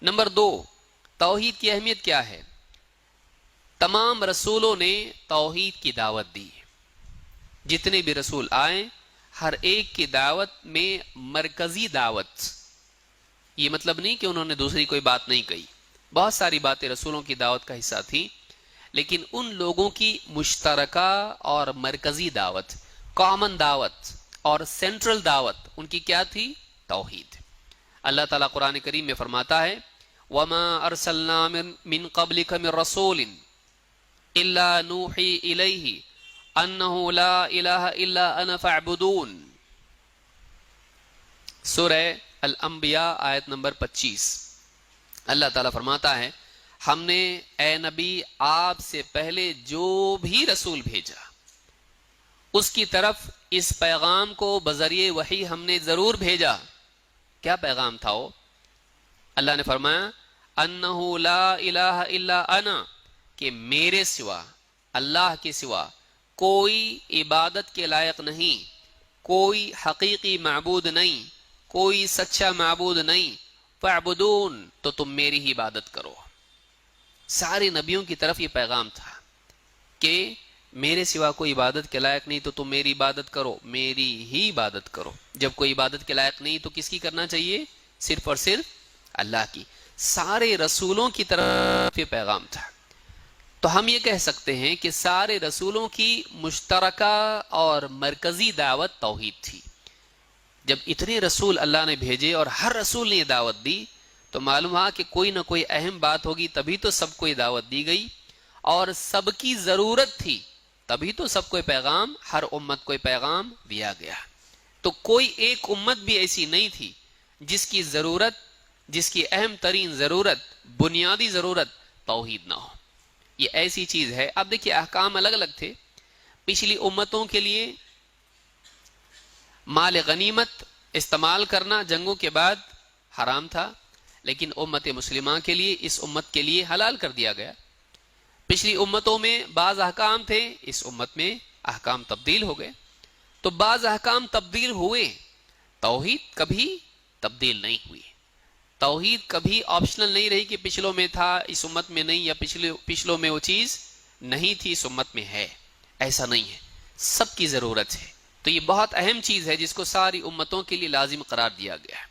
Number 2، توحید کی اہمیت کیا ہے؟ تمام رسولوں نے توحید کی دعوت دی. جتنے بھی رسول آئے ہر ایک کی دعوت میں مرکزی دعوت. یہ مطلب نہیں کہ انہوں نے دوسری کوئی بات نہیں کہی، بہت ساری باتیں رسولوں کی دعوت کا حصہ تھیں، لیکن ان لوگوں کی مشترکہ اور مرکزی دعوت، کامن دعوت اور سینٹرل دعوت ان کی کیا تھی؟ توحید. اللہ تعالیٰ قرآن کریم میں فرماتا ہے وَمَا أَرْسَلْنَا مِن قَبْلِكَ مِن رَّسُولٍ إِلَّا نُوحِي إِلَيْهِ أَنَّهُ لَا إِلَهَ إِلَّا أَنَا فَاعْبُدُونِ. سورہ الانبیاء آیت نمبر 25. اللہ تعالیٰ فرماتا ہے ہم نے اے نبی آپ سے پہلے جو بھی رسول بھیجا اس کی طرف اس پیغام کو بذریعہ وحی ہم نے ضرور بھیجا. کیا پیغام تھا وہ؟ اللہ نے فرمایا انہ لا الہ الا انا، کہ میرے سوا، اللہ کے سوا کوئی عبادت کے لائق نہیں، کوئی حقیقی معبود نہیں، کوئی سچا معبود نہیں، فاعبدون، تو تم میری ہی عبادت کرو. سارے نبیوں کی طرف یہ پیغام تھا کہ میرے سوا کوئی عبادت کے لائق نہیں تو تم میری عبادت کرو، میری ہی عبادت کرو. جب کوئی عبادت کے لائق نہیں تو کس کی کرنا چاہیے؟ صرف اور صرف اللہ کی. سارے رسولوں کی طرف یہ پیغام تھا. تو ہم یہ کہہ سکتے ہیں کہ سارے رسولوں کی مشترکہ اور مرکزی دعوت توحید تھی. جب اتنے رسول اللہ نے بھیجے اور ہر رسول نے یہ دعوت دی تو معلوم ہوا کہ کوئی نہ کوئی اہم بات ہوگی، تبھی تو سب کو یہ دعوت دی گئی، اور سب کی ضرورت تھی تبھی تو سب کو پیغام، ہر امت کو پیغام دیا گیا. تو کوئی ایک امت بھی ایسی نہیں تھی جس کی ضرورت، جس کی اہم ترین ضرورت، بنیادی ضرورت توحید نہ ہو. یہ ایسی چیز ہے. اب دیکھیے احکام الگ الگ تھے. پچھلی امتوں کے لیے مال غنیمت استعمال کرنا جنگوں کے بعد حرام تھا، لیکن امت مسلمہ کے لیے، اس امت کے لیے حلال کر دیا گیا. پچھلی امتوں میں بعض احکام تھے، اس امت میں احکام تبدیل ہو گئے. تو بعض احکام تبدیل ہوئے، توحید کبھی تبدیل نہیں ہوئی. توحید کبھی آپشنل نہیں رہی کہ پچھلوں میں تھا اس امت میں نہیں، یا پچھلوں میں وہ چیز نہیں تھی اس امت میں ہے. ایسا نہیں ہے، سب کی ضرورت ہے. تو یہ بہت اہم چیز ہے جس کو ساری امتوں کے لیے لازم قرار دیا گیا ہے.